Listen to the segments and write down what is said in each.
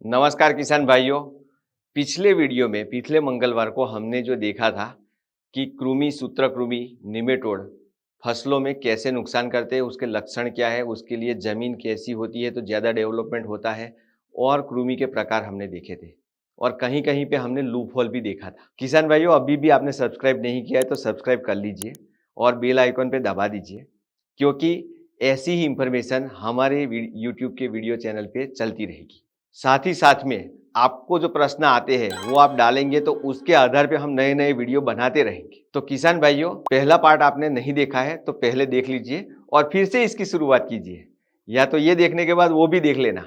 नमस्कार किसान भाइयों। पिछले वीडियो में पिछले मंगलवार को हमने जो देखा था कि कृमि, सूत्रकृमि, निमेटोड फसलों में कैसे नुकसान करते हैं, उसके लक्षण क्या है, उसके लिए जमीन कैसी होती है तो ज़्यादा डेवलपमेंट होता है और कृमि के प्रकार हमने देखे थे और कहीं कहीं पे हमने लूप होल भी देखा था। किसान भाइयों, अभी भी आपने सब्सक्राइब नहीं किया है तो सब्सक्राइब कर लीजिए और बेल आइकन पे दबा दीजिए, क्योंकि ऐसी ही इंफॉर्मेशन हमारे यूट्यूब के वीडियो चैनल पे चलती रहेगी। साथ ही साथ में आपको जो प्रश्न आते हैं वो आप डालेंगे तो उसके आधार पे हम नए नए वीडियो बनाते रहेंगे। तो किसान भाइयों, पहला पार्ट आपने नहीं देखा है तो पहले देख लीजिए और फिर से इसकी शुरुआत कीजिए, या तो ये देखने के बाद वो भी देख लेना,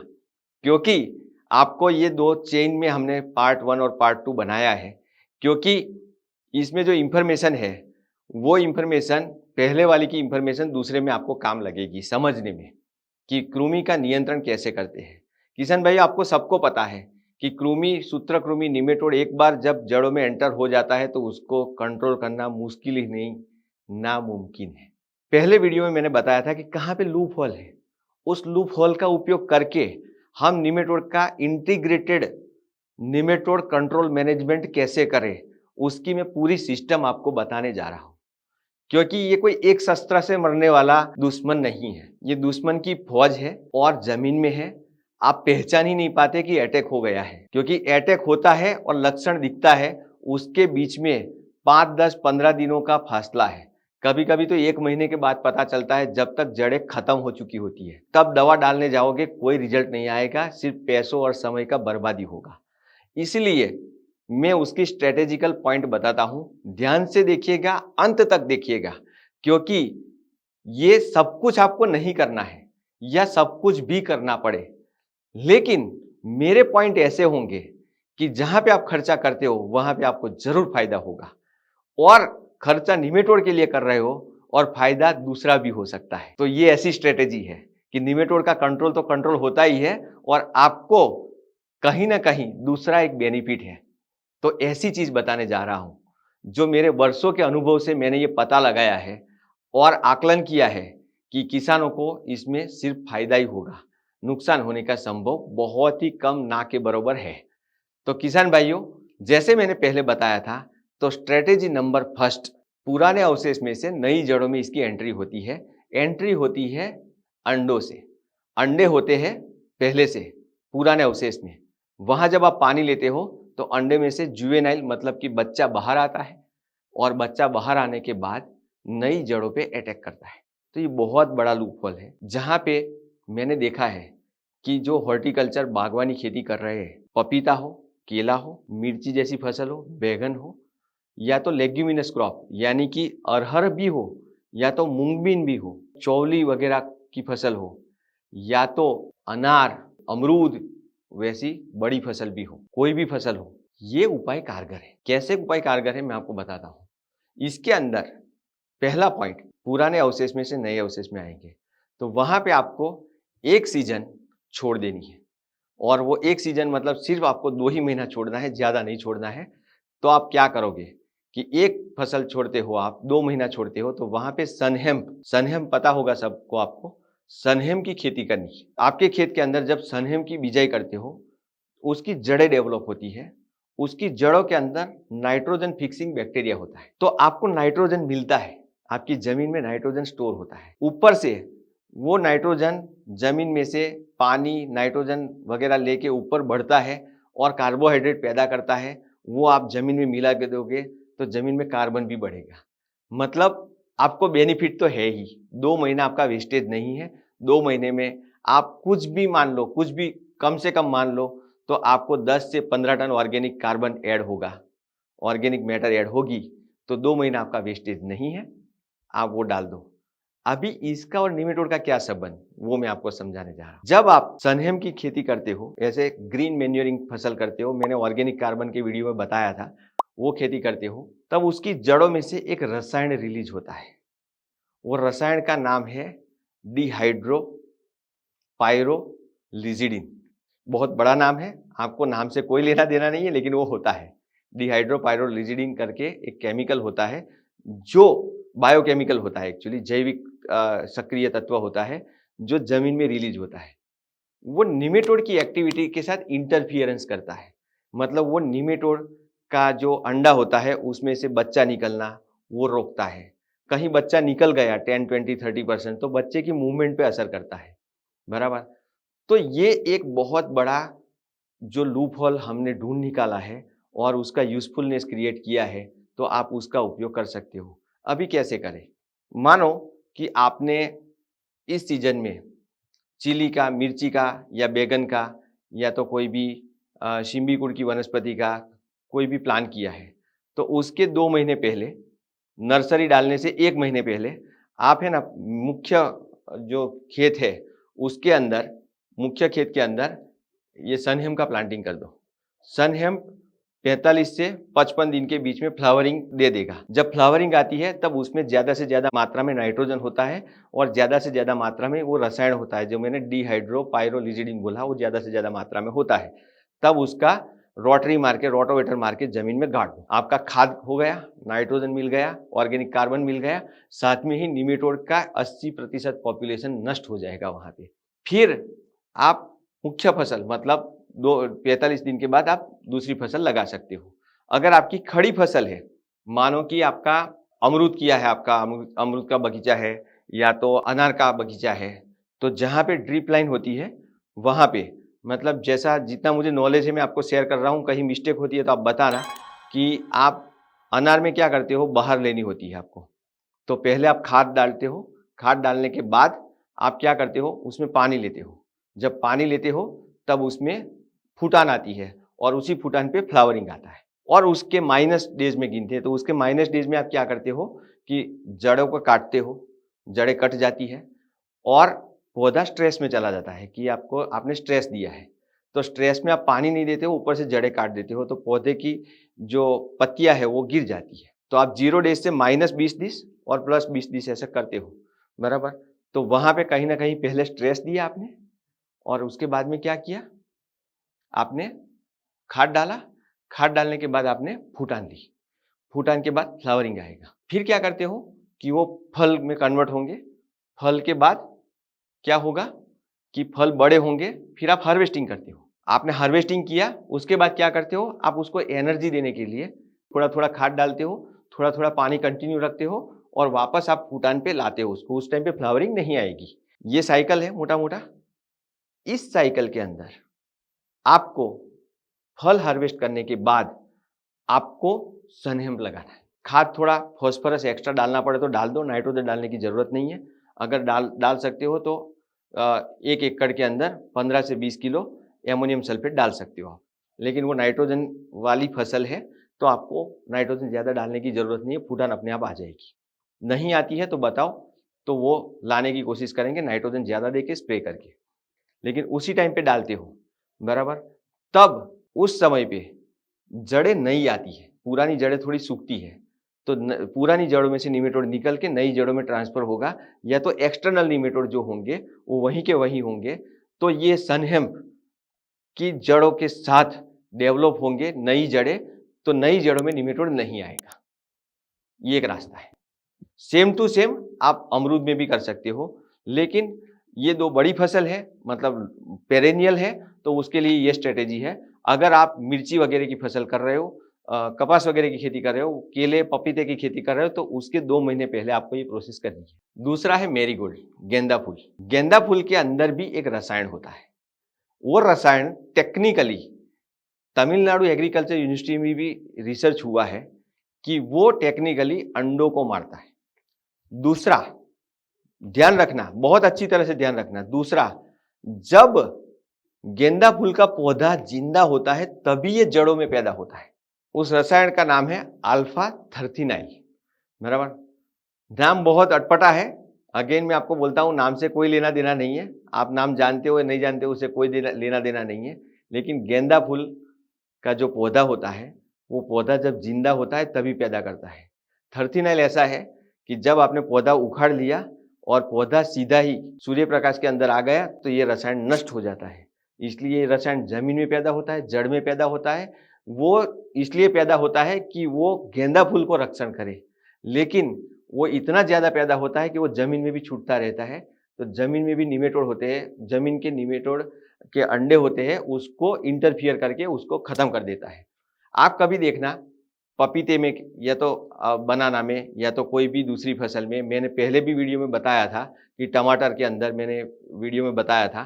क्योंकि आपको ये दो चेन में हमने पार्ट 1 और पार्ट 2 बनाया है, क्योंकि इसमें जो इंफॉर्मेशन है वो इंफॉर्मेशन पहले वाली की इंफॉर्मेशन दूसरे में आपको काम लगेगी समझने में कि कृमि का नियंत्रण कैसे करते हैं। किसान भाई, आपको सबको पता है कि कृमि, सूत्रकृमि, निमेटोड एक बार जब जड़ों में एंटर हो जाता है तो उसको कंट्रोल करना मुश्किल ही नहीं, नामुमकिन है। पहले वीडियो में मैंने बताया था कि कहाँ पे लूप होल है, उस लूप होल का उपयोग करके हम निमेटोड का इंटीग्रेटेड निमेटोड कंट्रोल मैनेजमेंट कैसे करें, उसकी मैं पूरी सिस्टम आपको बताने जा रहा हूँ। क्योंकि ये कोई एक शस्त्र से मरने वाला दुश्मन नहीं है, ये दुश्मन की फौज है और जमीन में है। आप पहचान ही नहीं पाते कि अटैक हो गया है, क्योंकि अटैक होता है और लक्षण दिखता है, उसके बीच में 5, 10, 15 दिनों का फासला है। कभी कभी तो 1 महीने के बाद पता चलता है, जब तक जड़ें खत्म हो चुकी होती है। तब दवा डालने जाओगे, कोई रिजल्ट नहीं आएगा, सिर्फ पैसों और समय का बर्बादी होगा। इसलिए मैं उसकी स्ट्रेटेजिकल पॉइंट बताता हूं, ध्यान से देखिएगा, अंत तक देखिएगा, क्योंकि ये सब कुछ आपको नहीं करना है या सब कुछ भी करना पड़े, लेकिन मेरे पॉइंट ऐसे होंगे कि जहां पे आप खर्चा करते हो वहां पे आपको जरूर फायदा होगा, और खर्चा निमेटोड के लिए कर रहे हो और फायदा दूसरा भी हो सकता है। तो ये ऐसी स्ट्रेटेजी है कि निमेटोड का कंट्रोल तो कंट्रोल होता ही है और आपको कहीं ना कहीं दूसरा एक बेनिफिट है। तो ऐसी चीज बताने जा रहा हूं जो मेरे वर्षों के अनुभव से मैंने ये पता लगाया है और आकलन किया है कि किसानों को इसमें सिर्फ फायदा ही होगा, नुकसान होने का संभव बहुत ही कम, ना के बराबर है। तो किसान भाइयों, जैसे मैंने पहले बताया था, तो स्ट्रेटेजी नंबर फर्स्ट, पुराने अवशेष में से नई जड़ों में इसकी एंट्री होती है। एंट्री होती है अंडों से। अंडे होते हैं पहले से पुराने अवशेष में, वहां जब आप पानी लेते हो तो अंडे में से जुवेनाइल मतलब कि बच्चा बाहर आता है और बच्चा बाहर आने के बाद नई जड़ों पे अटैक करता है। तो ये बहुत बड़ा लूप होल है, जहां पे मैंने देखा है कि जो हॉर्टिकल्चर बागवानी खेती कर रहे हैं, पपीता हो, केला हो, मिर्ची जैसी फसल हो, बैगन हो, या तो लेग्यूमिनस क्रॉप यानी कि अरहर भी हो, या तो मूंगबीन भी हो, चौली वगैरह की फसल हो, या तो अनार, अमरूद वैसी बड़ी फसल भी हो, कोई भी फसल हो, ये उपाय कारगर है। कैसे उपाय कारगर है मैं आपको बताता हूँ। इसके अंदर पहला पॉइंट, पुराने अवशेष में से नए अवशेष में आएंगे तो वहां पे आपको एक सीजन छोड़ देनी है, और वो एक सीजन मतलब सिर्फ आपको 2 ही महीना छोड़ना है, ज्यादा नहीं छोड़ना है। तो आप क्या करोगे कि एक फसल छोड़ते हो, आप 2 महीना छोड़ते हो, तो वहां पे सनहेम पता होगा सबको, आपको सनहेम की खेती करनी है। आपके खेत के अंदर जब सनहेम की बिजाई करते हो, उसकी जड़ें डेवलप होती है, उसकी जड़ों के अंदर नाइट्रोजन फिक्सिंग बैक्टीरिया होता है, तो आपको नाइट्रोजन मिलता है, आपकी जमीन में नाइट्रोजन स्टोर होता है। ऊपर से वो नाइट्रोजन जमीन में से पानी, नाइट्रोजन वगैरह लेके ऊपर बढ़ता है और कार्बोहाइड्रेट पैदा करता है, वो आप जमीन में मिला के दोगे तो जमीन में कार्बन भी बढ़ेगा। मतलब आपको बेनिफिट तो है ही, 2 महीना आपका वेस्टेज नहीं है। 2 महीने में आप कुछ भी मान लो, कुछ भी कम से कम मान लो, तो आपको 10 से 15 टन ऑर्गेनिक कार्बन ऐड होगा, ऑर्गेनिक मैटर ऐड होगी। तो 2 महीना आपका वेस्टेज नहीं है, आप वो डाल दो। अभी इसका और निमेटोड का क्या संबंध, वो मैं आपको समझाने जा रहा हूं। जब आप सनहेम की खेती करते हो, ऐसे ग्रीन मैन्योरिंग फसल करते हो, मैंने ऑर्गेनिक कार्बन के वीडियो में बताया था, वो खेती करते हो, तब उसकी जड़ों में से एक रसायन रिलीज होता है। वो रसायन का नाम है डिहाइड्रो पायरोलिजिडिन। बहुत बड़ा नाम है, आपको नाम से कोई लेना देना नहीं है, लेकिन वो होता है। डिहाइड्रो पायरोलिजिडिन करके एक केमिकल होता है, जो बायोकेमिकल होता है, एक्चुअली जैविक सक्रिय तत्व होता है, जो जमीन में रिलीज होता है। वो निमेटोड की एक्टिविटी के साथ इंटरफियरेंस करता है। मतलब वो निमेटोड का जो अंडा होता है उसमें से बच्चा निकलना वो रोकता है। कहीं बच्चा निकल गया 10, 20, 30% तो बच्चे की मूवमेंट पे असर करता है, बराबर? तो ये एक बहुत बड़ा जो लूप होल हमने ढूंढ निकाला है और उसका यूजफुलनेस क्रिएट किया है, तो आप उसका उपयोग कर सकते हो। अभी कैसे करें? मानो कि आपने इस सीजन में चिली का, मिर्ची का या बैंगन का या तो कोई भी शिम्बीकुड़ की वनस्पति का कोई भी प्लान किया है, तो उसके 2 महीने पहले, नर्सरी डालने से 1 महीने पहले आप है ना मुख्य जो खेत है उसके अंदर, मुख्य खेत के अंदर ये सनहेम का प्लांटिंग कर दो। सनहेम 45 से 55 दिन के बीच में फ्लावरिंग दे देगा। जब फ्लावरिंग आती है तब उसमें ज़्यादा से ज़्यादा मात्रा में नाइट्रोजन होता है और ज़्यादा से ज़्यादा मात्रा में वो रसायन होता है जो मैंने डिहाइड्रोपाइरोलिजिडिन बोला, वो ज़्यादा से ज़्यादा मात्रा में होता है। तब उसका रोटरी मार के, रोटोवेटर मार के जमीन में गाड़ दो। आपका खाद हो गया, नाइट्रोजन मिल गया, ऑर्गेनिक कार्बन मिल गया, साथ में ही निमेटोड का 80% पॉपुलेशन नष्ट हो जाएगा वहाँ पे। फिर आप मुख्य फसल मतलब 45 दिन के बाद आप दूसरी फसल लगा सकते हो। अगर आपकी खड़ी फसल है, मानो कि आपका अमरूद किया है, आपका अमरूद का बगीचा है या तो अनार का बगीचा है, तो जहाँ पे ड्रिप लाइन होती है वहाँ पे, मतलब जैसा जितना मुझे नॉलेज है मैं आपको शेयर कर रहा हूँ, कहीं मिस्टेक होती है तो आप बताना कि आप अनार में क्या करते हो, बाहर लेनी होती है आपको। तो पहले आप खाद डालते हो, खाद डालने के बाद आप क्या करते हो, उसमें पानी लेते हो। जब पानी लेते हो तब उसमें फूटान आती है और उसी फूटान पे फ्लावरिंग आता है और उसके माइनस डेज में गिनते हैं। तो उसके माइनस डेज में आप क्या करते हो कि जड़ों को काटते हो, जड़ें कट जाती है और पौधा स्ट्रेस में चला जाता है कि आपने स्ट्रेस दिया है। तो स्ट्रेस में आप पानी नहीं देते हो, ऊपर से जड़ें काट देते हो, तो पौधे की जो पत्तियां है वो गिर जाती है। तो आप 0 डेज से -20 दिस और +20 दिस ऐसा करते हो, बराबर? तो वहां पे कहीं ना कहीं पहले स्ट्रेस दिया आपने और उसके बाद में क्या किया, आपने खाद डाला, खाद डालने के बाद आपने फूटान दी, फूटान के बाद फ्लावरिंग आएगा। फिर क्या करते हो कि वो फल में कन्वर्ट होंगे, फल के बाद क्या होगा कि फल बड़े होंगे, फिर आप हार्वेस्टिंग करते हो। आपने हार्वेस्टिंग किया, उसके बाद क्या करते हो, आप उसको एनर्जी देने के लिए थोड़ा थोड़ा खाद डालते हो, थोड़ा थोड़ा पानी कंटिन्यू रखते हो और वापस आप फूटान पे लाते हो उसको। उस टाइम पे फ्लावरिंग नहीं आएगी। ये साइकिल है मोटा मोटा। इस साइकिल के अंदर आपको फल हार्वेस्ट करने के बाद आपको सनहेम लगाना है। खाद थोड़ा फॉस्फोरस एक्स्ट्रा डालना पड़े तो डाल दो, नाइट्रोजन डालने की जरूरत नहीं है। अगर डाल सकते हो तो 1 एकड़ के अंदर 15 से 20 किलो एमोनियम सल्फेट डाल सकते हो आप। लेकिन वो नाइट्रोजन वाली फसल है तो आपको नाइट्रोजन ज़्यादा डालने की जरूरत नहीं है, फूटान अपने आप आ जाएगी। नहीं आती है तो बताओ, तो वो लाने की कोशिश करेंगे नाइट्रोजन ज़्यादा देके स्प्रे करके। लेकिन उसी टाइम पे डालते हो, बराबर? तब उस समय पे जड़ें नई आती है, पुरानी जड़ें थोड़ी सूखती है, तो पुरानी जड़ों में से निमेटोड निकल के नई जड़ों में ट्रांसफर होगा, या तो एक्सटर्नल निमेटोड जो होंगे वो वहीं के वहीं होंगे। तो ये सनहेम्प की जड़ों के साथ डेवलप होंगे नई जड़ें, तो नई जड़ों में निमेटोड नहीं आएगा। ये एक रास्ता है। सेम टू सेम आप अमरूद में भी कर सकते हो, लेकिन ये 2 बड़ी फसल है, मतलब पेरेनियल है, तो उसके लिए ये स्ट्रेटेजी है। अगर आप मिर्ची वगैरह की फसल कर रहे हो, कपास वगैरह की खेती कर रहे हो, केले पपीते की खेती कर रहे हो, तो उसके 2 महीने पहले आपको ये प्रोसेस करनी है। दूसरा है मेरीगोल्ड, गेंदा फूल। गेंदा फूल के अंदर भी एक रसायन होता है। वो रसायन टेक्निकली तमिलनाडु एग्रीकल्चर यूनिवर्सिटी में भी रिसर्च हुआ है कि वो टेक्निकली अंडों को मारता है। दूसरा, ध्यान रखना, बहुत अच्छी तरह से ध्यान रखना, दूसरा, जब गेंदा फूल का पौधा जिंदा होता है तभी ये जड़ों में पैदा होता है। उस रसायन का नाम है अल्फा थर्थिनाइल, बराबर? नाम बहुत अटपटा है। अगेन मैं आपको बोलता हूं, नाम से कोई लेना देना नहीं है। आप नाम जानते हो या नहीं जानते हो, उससे कोई लेना देना नहीं है। लेकिन गेंदा फूल का जो पौधा होता है, वो पौधा जब जिंदा होता है तभी पैदा करता है। थर्थिनाइल ऐसा है कि जब आपने पौधा उखाड़ लिया और पौधा सीधा ही सूर्य प्रकाश के अंदर आ गया तो ये रसायन नष्ट हो जाता है। इसलिए ये रसायन जमीन में पैदा होता है, जड़ में पैदा होता है। वो इसलिए पैदा होता है कि वो गेंदा फूल को रक्षण करे, लेकिन वो इतना ज्यादा पैदा होता है कि वो जमीन में भी छूटता रहता है। तो जमीन में भी निमेटोड होते हैं। जमीन के निमेटोड के अंडे होते हैं उसको इंटरफियर करके उसको खत्म कर देता है। आप कभी देखना पपीते में या तो बनाना में या तो कोई भी दूसरी फसल में, मैंने पहले भी वीडियो में बताया था कि टमाटर के अंदर मैंने वीडियो में बताया था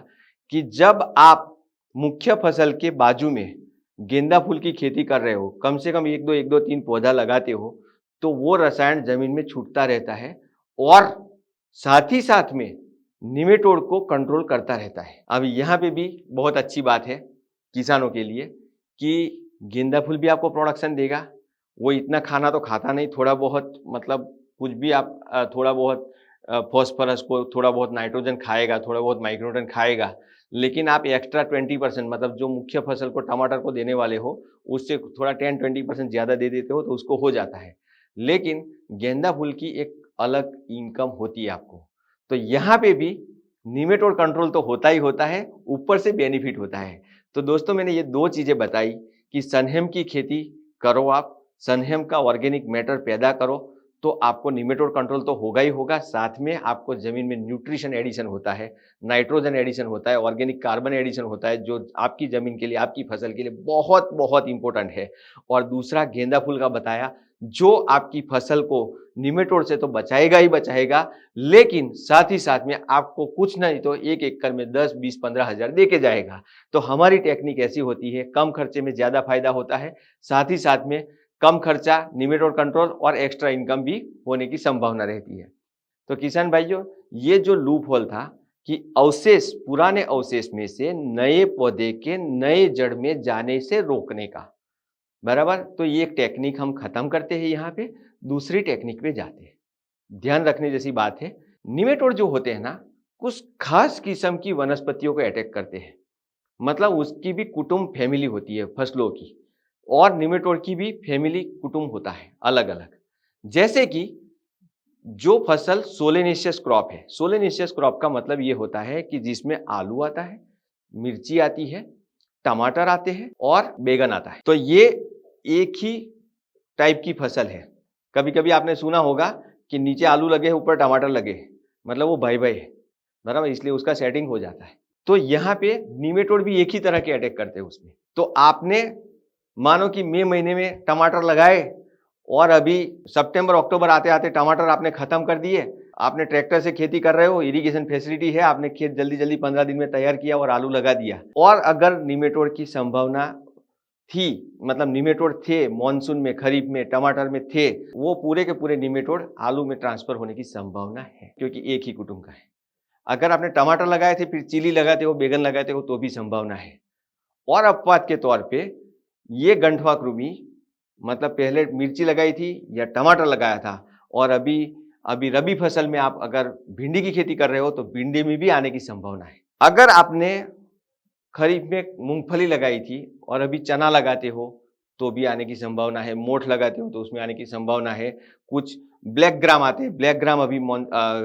कि जब आप मुख्य फसल के बाजू में गेंदा फूल की खेती कर रहे हो, कम से कम 1-2 3 पौधा लगाते हो, तो वो रसायन जमीन में छूटता रहता है और साथ ही साथ में निमेटोड को कंट्रोल करता रहता है। अब यहाँ पे भी बहुत अच्छी बात है किसानों के लिए कि गेंदा फूल भी आपको प्रोडक्शन देगा। वो इतना खाना तो खाता नहीं, थोड़ा बहुत मतलब कुछ भी आप थोड़ा बहुत फास्फोरस को, थोड़ा बहुत नाइट्रोजन खाएगा, थोड़ा बहुत माइक्रोन्यूट्रिएंट खाएगा, लेकिन आप एक्स्ट्रा 20% मतलब जो मुख्य फसल को टमाटर को देने वाले हो उससे थोड़ा 10-20% ज़्यादा दे देते हो तो उसको हो जाता है। लेकिन गेंदा फूल की एक अलग इनकम होती है आपको। तो यहाँ पे भी निमेटोड कंट्रोल तो होता ही होता है, ऊपर से बेनिफिट होता है। तो दोस्तों मैंने ये 2 चीज़ें बताई कि सनहेम की खेती करो आप, सनहेम का ऑर्गेनिक मैटर पैदा करो, तो आपको निमेटोड कंट्रोल तो होगा ही होगा, साथ में आपको ज़मीन में न्यूट्रिशन एडिशन होता है, नाइट्रोजन एडिशन होता है, ऑर्गेनिक कार्बन एडिशन होता है, जो आपकी ज़मीन के लिए, आपकी फसल के लिए बहुत बहुत इंपॉर्टेंट है। और दूसरा गेंदा फूल का बताया, जो आपकी फसल को निमेटोड से तो बचाएगा ही बचाएगा, लेकिन साथ ही साथ में आपको कुछ नहीं तो 1 एकड़ में 10, 20, 15 हज़ार दे के जाएगा। तो हमारी टेक्निक ऐसी होती है, कम खर्चे में ज़्यादा फायदा होता है, साथ ही साथ में कम खर्चा, निमेटोड कंट्रोल और एक्स्ट्रा इनकम भी होने की संभावना रहती है। तो किसान भाइयों, ये जो लूप होल था कि अवशेष, पुराने अवशेष में से नए पौधे के नए जड़ में जाने से रोकने का, बराबर? तो ये एक टेक्निक हम खत्म करते हैं यहाँ पे, दूसरी टेक्निक पे जाते हैं। ध्यान रखने जैसी बात है, निमेटोड जो होते हैं ना, कुछ खास किस्म की वनस्पतियों को अटैक करते हैं। मतलब उसकी भी कुटुंब फैमिली होती है फसलों की, और निमेटोड की भी फैमिली कुटुंब होता है अलग-अलग। जैसे कि जो फसल सोलेनेशियस क्रॉप है, सोलेनेशियस क्रॉप का मतलब ये होता है कि जिसमें आलू आता है, मिर्ची आती है, टमाटर आते हैं और बैंगन आता है। तो ये एक ही टाइप की फसल है। कभी-कभी आपने सुना होगा कि नीचे आलू लगे हैं, ऊपर टमाटर लगे हैं, मतलब वो भाई-भाई है, बराबर? इसलिए उसका सेटिंग हो जाता है। तो यहाँ पे निमेटोड भी एक ही तरह के अटैक करते हैं उसमें। तो आपने मानो कि मई महीने में टमाटर लगाए और अभी सितंबर अक्टूबर आते-आते टमाटर आपने खत्म कर दिए। आपने ट्रैक्टर से खेती कर रहे हो, इरिगेशन फैसिलिटी है, आपने खेत जल्दी-जल्दी 15 दिन में तैयार किया और आलू लगा दिया। और अगर निमेटोड की संभावना थी, मतलब निमेटोड थे मॉनसून में, खरीफ में, टमाटर में थे, वो पूरे के पूरे निमेटोड आलू में ट्रांसफर होने की संभावना है, क्योंकि एक ही कुटुंब का है। अगर आपने टमाटर लगाए थे, फिर चिली लगाते हो, बैंगन लगाते हो, तो भी संभावना है। और अपवाद के तौर पे ये गंठवा कृमि, मतलब पहले मिर्ची लगाई थी या टमाटर लगाया था और अभी अभी रबी फसल में आप अगर भिंडी की खेती कर रहे हो तो भिंडी में भी आने की संभावना है। अगर आपने खरीफ में मूंगफली लगाई थी और अभी चना लगाते हो तो भी आने की संभावना है। मोठ लगाते हो तो उसमें आने की संभावना है। कुछ ब्लैक ग्राम आते हैं, ब्लैक ग्राम अभी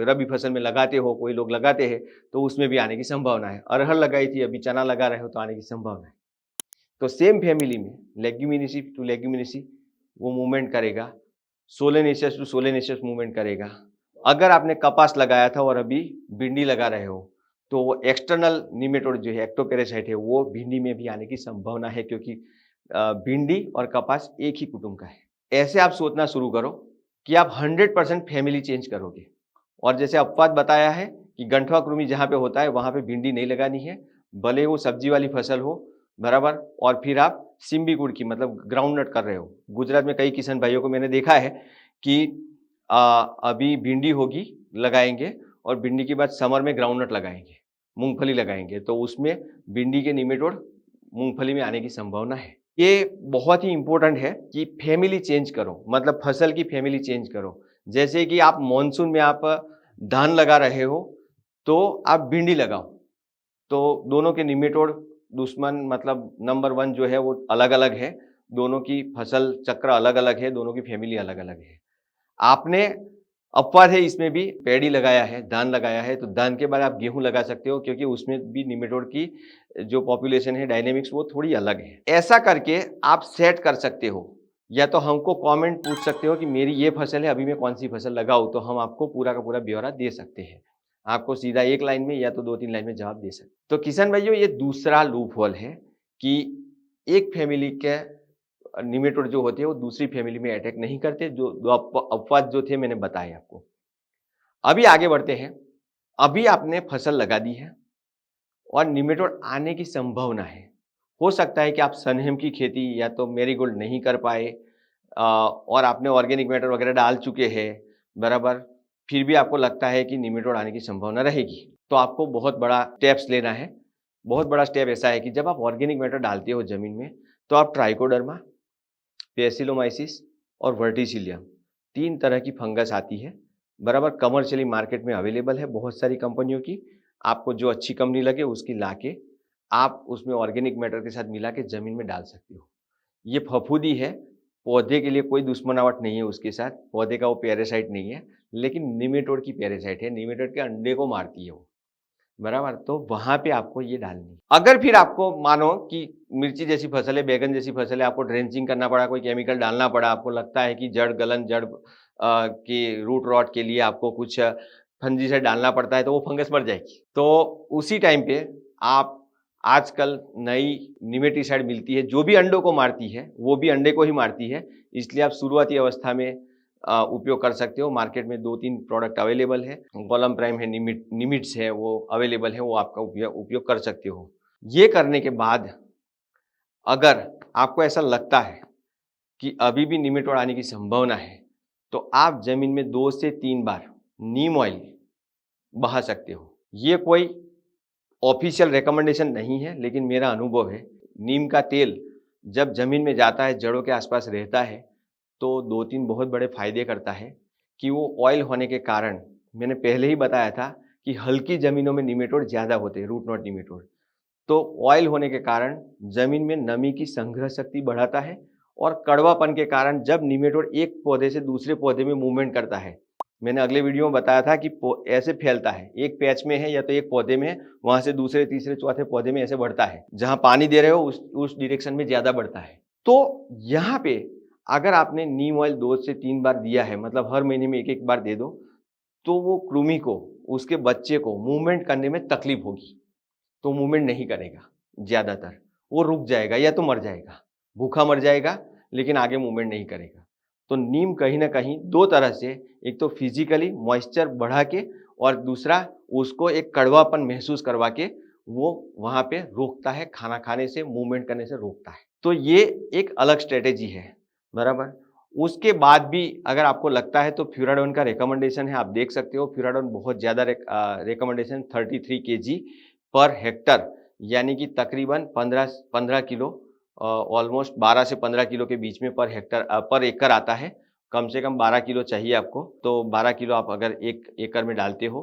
रबी फसल में लगाते हो, कोई लोग लगाते हैं तो उसमें भी आने की संभावना है। अरहर लगाई थी, अभी चना लगा रहे हो तो आने की संभावना है। तो सेम फैमिली में लेग्यूमिनेसी टू लेग्यूमिनेसी वो मूवमेंट करेगा, सोलेनेशियस टू सोलेनेशियस मूवमेंट करेगा। अगर आपने कपास लगाया था और अभी भिंडी लगा रहे हो तो वो एक्सटर्नल निमेटोड जो है, एक्टोपैरासाइट है, वो भिंडी में भी आने की संभावना है, क्योंकि भिंडी और कपास एक ही कुटुंब का है। ऐसे आप सोचना शुरू करो कि आप 100% फैमिली चेंज करोगे। और जैसे अपवाद बताया है कि गंठवा कृमि जहाँ पे होता है वहाँ पे भिंडी नहीं लगानी है, भले वो सब्जी वाली फसल हो, बराबर। और फिर आप सिम्बी गुड़ की, मतलब ग्राउंडनट कर रहे हो। गुजरात में कई किसान भाइयों को मैंने देखा है कि अभी भिंडी होगी, लगाएंगे, और भिंडी के बाद समर में ग्राउंडनट लगाएंगे, मूंगफली लगाएंगे, तो उसमें भिंडी के निमेटोड मूंगफली में आने की संभावना है। ये बहुत ही इंपॉर्टेंट है कि फैमिली चेंज करो, मतलब फसल की फैमिली चेंज करो। जैसे कि आप मॉनसून में आप धान लगा रहे हो तो आप भिंडी लगाओ, तो दोनों के निमेटोड दुश्मन, मतलब नंबर 1 जो है वो अलग-अलग है, दोनों की फसल चक्र अलग-अलग है, दोनों की फैमिली अलग-अलग है। आपने अपवाद है, इसमें भी पैडी लगाया है, धान लगाया है, तो धान के बाद आप गेहूं लगा सकते हो, क्योंकि उसमें भी निमेटोड की जो पॉपुलेशन है, डायनेमिक्स, वो थोड़ी अलग है। ऐसा करके आप सेट कर सकते हो, या तो हमको कमेंट पूछ सकते हो कि मेरी ये फसल है, अभी मैं कौन सी फसल लगाऊं, तो हम आपको पूरा का पूरा ब्यौरा दे सकते हैं। आपको सीधा एक लाइन में या तो 2-3 लाइन में जवाब दे सकते। तो किसान भाइयों, ये दूसरा लूप होल है कि एक फैमिली के निमेटोड जो होते हैं वो दूसरी फैमिली में अटैक नहीं करते, जो दो अपवाद जो थे मैंने बताए आपको। अभी आगे बढ़ते हैं। अभी आपने फसल लगा दी है और निमेटोड आने की संभावना है। हो सकता है कि आप सनहेम की खेती या तो मैरीगोल्ड नहीं कर पाए और आपने ऑर्गेनिक मैटर वगैरह डाल चुके हैं, बराबर, फिर भी आपको लगता है कि निमेटोड आने की संभावना रहेगी। तो आपको बहुत बड़ा स्टेप्स लेना है। बहुत बड़ा स्टेप ऐसा है कि जब आप ऑर्गेनिक मैटर डालते हो ज़मीन में, तो आप ट्राइकोडर्मा, बेसिलोमाइसिस और वर्टिसिलियम 3 तरह की फंगस आती है, बराबर, कमर्शियली मार्केट में अवेलेबल है बहुत सारी कंपनियों की। आपको जो अच्छी कंपनी लगे उसकी लाके आप उसमें ऑर्गेनिक मैटर के साथ मिला के ज़मीन में डाल सकते हो। ये फफूंदी है, पौधे के लिए कोई दुश्मनावट नहीं है उसके साथ, पौधे का वो पैरासाइट नहीं है, लेकिन निमेटोड की पैरासाइट है, निमेटोड के अंडे को मारती है वो, बराबर। तो वहाँ पे आपको ये डालनी है। अगर फिर आपको मानो कि मिर्ची जैसी फसल है, बैंगन जैसी फसल है, आपको ड्रेंचिंग करना पड़ा, कोई केमिकल डालना पड़ा, आपको लगता है कि जड़ गलन, जड़ की रूट रॉट के लिए आपको कुछ फंजीसाइड डालना पड़ता है, तो वो फंगस मर जाएगी। तो उसी टाइम पे आप आजकल नई निमेटिसाइड मिलती है, जो भी अंडों को मारती है, वो भी अंडे को ही मारती है, इसलिए आप शुरुआती अवस्था में उपयोग कर सकते हो। मार्केट में 2-3 प्रोडक्ट अवेलेबल है, कॉलम प्राइम है, निमिट्स है, वो अवेलेबल है, वो आपका उपयोग कर सकते हो। ये करने के बाद अगर आपको ऐसा लगता है कि अभी भी निमेटोड आने की संभावना है, तो आप जमीन में 2 से 3 बार नीम ऑयल बहा सकते हो। ये कोई ऑफिशियल रिकमेंडेशन नहीं है, लेकिन मेरा अनुभव है। नीम का तेल जब जमीन में जाता है, जड़ों के आसपास रहता है, तो 2-3 बहुत बड़े फायदे करता है कि वो ऑयल होने के कारण, मैंने पहले ही बताया था कि हल्की ज़मीनों में निमेटोड ज़्यादा होते हैं, रूट नॉट निमेटोड। तो ऑयल होने के कारण ज़मीन में नमी की संग्रह शक्ति बढ़ाता है और कड़वापन के कारण जब निमेटोड एक पौधे से दूसरे पौधे में मूवमेंट करता है, मैंने अगले वीडियो में बताया था कि ऐसे फैलता है, एक पैच में है या तो एक पौधे में है, वहाँ से दूसरे, तीसरे, चौथे पौधे में ऐसे बढ़ता है। जहाँ पानी दे रहे हो उस डायरेक्शन में ज़्यादा बढ़ता है। तो यहाँ पे अगर आपने नीम ऑयल 2 से 3 बार दिया है, मतलब हर महीने में 1-1 बार दे दो, तो वो कृमि को, उसके बच्चे को मूवमेंट करने में तकलीफ होगी, तो मूवमेंट नहीं करेगा ज़्यादातर, वो रुक जाएगा या तो मर जाएगा, भूखा मर जाएगा, लेकिन आगे मूवमेंट नहीं करेगा। तो नीम कहीं न कहीं 2 तरह से, एक तो फिजिकली मॉइस्चर बढ़ा के और दूसरा उसको एक कड़वापन महसूस करवा के वो वहाँ पे रोकता है, खाना खाने से, मूवमेंट करने से रोकता है। तो ये एक अलग स्ट्रैटेजी है, बराबर। उसके बाद भी अगर आपको लगता है तो फ्यूराडोन का रिकमेंडेशन है, आप देख सकते हो। फ्यूराडोन बहुत ज़्यादा रिकमेंडेशन 33 केजी पर हेक्टर, यानी कि तकरीबन 15 किलो, ऑलमोस्ट 12 से 15 किलो के बीच में पर एकड़ आता है। कम से कम 12 किलो चाहिए आपको, तो 12 किलो आप अगर 1 एकड़ में डालते हो,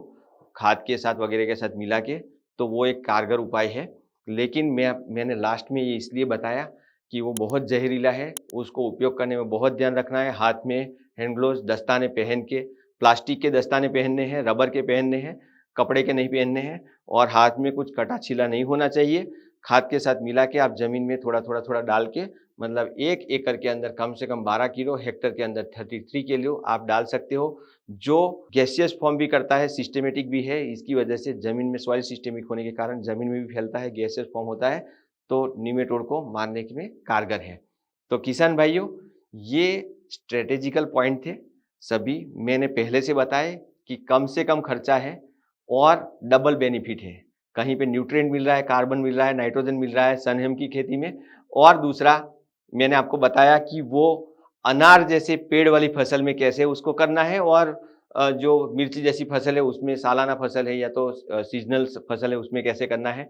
खाद के साथ वगैरह के साथ मिला के, तो वो एक कारगर उपाय है। लेकिन मैंने लास्ट में ये इसलिए बताया कि वो बहुत जहरीला है, उसको उपयोग करने में बहुत ध्यान रखना है। हाथ में हैंड ग्लोव्स, दस्ताने पहन के, प्लास्टिक के दस्ताने पहनने हैं, रबर के पहनने हैं, कपड़े के नहीं पहनने हैं, और हाथ में कुछ कटा छिला नहीं होना चाहिए। खाद के साथ मिला के आप ज़मीन में थोड़ा डाल के, मतलब 1 एकड़ के अंदर कम से कम 12 किलो, हेक्टर के अंदर 33 किलो आप डाल सकते हो, जो गैसियस फॉर्म भी करता है, सिस्टेमेटिक भी है। इसकी वजह से ज़मीन में सॉइल सिस्टेमिक होने के कारण ज़मीन में भी फैलता है, गैसियस फॉर्म होता है, तो निमेटोड को मारने में कारगर है। तो किसान भाइयों, ये स्ट्रेटेजिकल पॉइंट थे, सभी मैंने पहले से बताए कि कम से कम खर्चा है और डबल बेनिफिट है। कहीं पे न्यूट्रिएंट मिल रहा है, कार्बन मिल रहा है, नाइट्रोजन मिल रहा है सनहेम की खेती में, और दूसरा मैंने आपको बताया कि वो अनार जैसे पेड़ वाली फसल में कैसे उसको करना है, और जो मिर्ची जैसी फसल है उसमें, सालाना फसल है या तो सीजनल फसल है, उसमें कैसे करना है।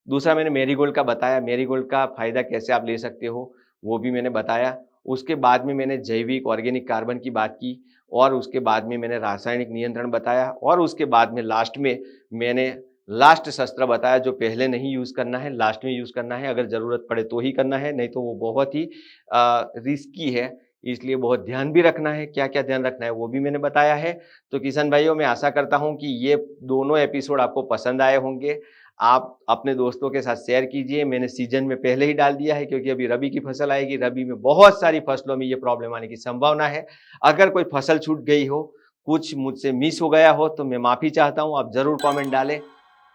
दूसरा मैंने मैरीगोल्ड का बताया, मैरीगोल्ड का फ़ायदा कैसे आप ले सकते हो, वो भी मैंने बताया। उसके बाद में मैंने जैविक ऑर्गेनिक कार्बन की बात की, और उसके बाद में मैंने रासायनिक नियंत्रण बताया, और उसके बाद में लास्ट में मैंने लास्ट शस्त्र बताया, जो पहले नहीं यूज़ करना है, लास्ट में यूज़ करना है। अगर ज़रूरत पड़े तो ही करना है, नहीं तो वो बहुत ही रिस्की है, इसलिए बहुत ध्यान भी रखना है। क्या-क्या ध्यान रखना है वो भी मैंने बताया है। तो किसान भाइयों, मैं आशा करता हूँ कि ये दोनों एपिसोड आपको पसंद आए होंगे। आप अपने दोस्तों के साथ शेयर कीजिए। मैंने सीजन में पहले ही डाल दिया है, क्योंकि अभी रबी की फसल आएगी। रबी में बहुत सारी फसलों में ये प्रॉब्लम आने की संभावना है। अगर कोई फसल छूट गई हो कुछ मुझसे मिस हो गया हो तो मैं माफ़ी चाहता हूँ। आप ज़रूर कमेंट डालें।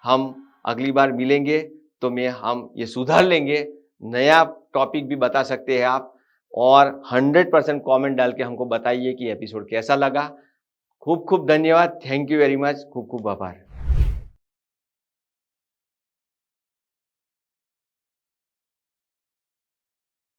हम अगली बार मिलेंगे तो हम ये सुधार लेंगे। नया टॉपिक भी बता सकते हैं आप, और 100% कमेंट डाल के हमको बताइए कि एपिसोड कैसा लगा। खूब खूब धन्यवाद। Thank you very much. खूब खूब आभार।